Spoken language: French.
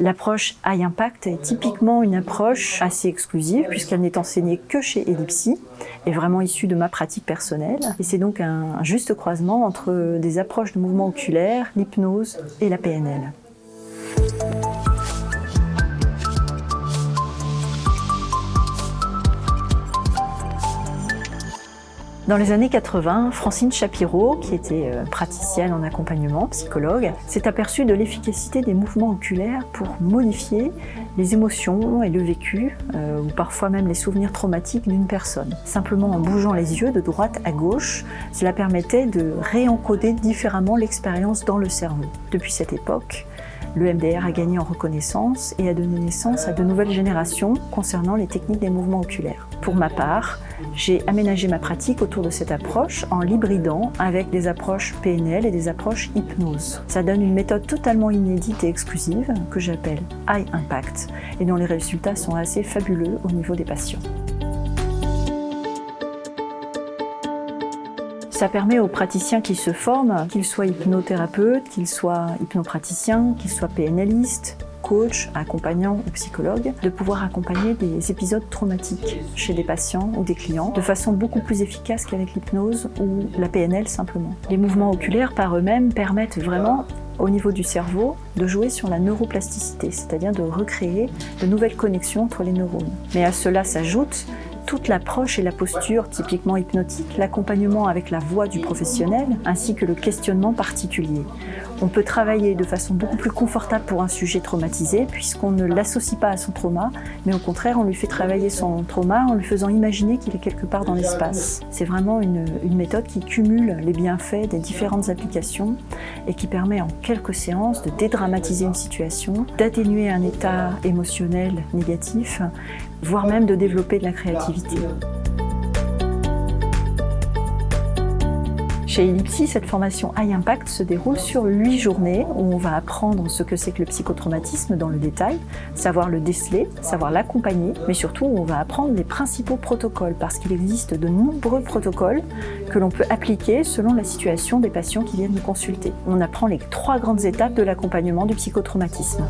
L'approche High Impact est typiquement une approche assez exclusive puisqu'elle n'est enseignée que chez Ellipsi et vraiment issue de ma pratique personnelle. Et c'est donc un juste croisement entre des approches de mouvement oculaire, l'hypnose et la PNL. Dans les années 80, Francine Shapiro, qui était praticienne en accompagnement, psychologue, s'est aperçue de l'efficacité des mouvements oculaires pour modifier les émotions et le vécu, ou parfois même les souvenirs traumatiques d'une personne. Simplement en bougeant les yeux de droite à gauche, cela permettait de réencoder différemment l'expérience dans le cerveau. Depuis cette époque, le MDR a gagné en reconnaissance et a donné naissance à de nouvelles générations concernant les techniques des mouvements oculaires. Pour ma part, j'ai aménagé ma pratique autour de cette approche en l'hybridant avec des approches PNL et des approches hypnose. Ça donne une méthode totalement inédite et exclusive que j'appelle High Impact et dont les résultats sont assez fabuleux au niveau des patients. Ça permet aux praticiens qui se forment, qu'ils soient hypnothérapeutes, qu'ils soient hypnopraticiens, qu'ils soient PNListes, coachs, accompagnants ou psychologues, de pouvoir accompagner des épisodes traumatiques chez des patients ou des clients de façon beaucoup plus efficace qu'avec l'hypnose ou la PNL simplement. Les mouvements oculaires par eux-mêmes permettent vraiment au niveau du cerveau, de jouer sur la neuroplasticité, c'est-à-dire de recréer de nouvelles connexions entre les neurones. Mais à cela s'ajoute toute l'approche et la posture typiquement hypnotique, l'accompagnement avec la voix du professionnel, ainsi que le questionnement particulier. On peut travailler de façon beaucoup plus confortable pour un sujet traumatisé, puisqu'on ne l'associe pas à son trauma, mais au contraire, on lui fait travailler son trauma en lui faisant imaginer qu'il est quelque part dans l'espace. C'est vraiment une méthode qui cumule les bienfaits des différentes applications et qui permet en quelques séances de dédramatiser une situation, d'atténuer un état émotionnel négatif, voire même de développer de la créativité. Chez Ellipsi, cette formation High Impact se déroule sur 8 journées où on va apprendre ce que c'est que le psychotraumatisme dans le détail, savoir le déceler, savoir l'accompagner, mais surtout on va apprendre les principaux protocoles parce qu'il existe de nombreux protocoles que l'on peut appliquer selon la situation des patients qui viennent nous consulter. On apprend les 3 grandes étapes de l'accompagnement du psychotraumatisme.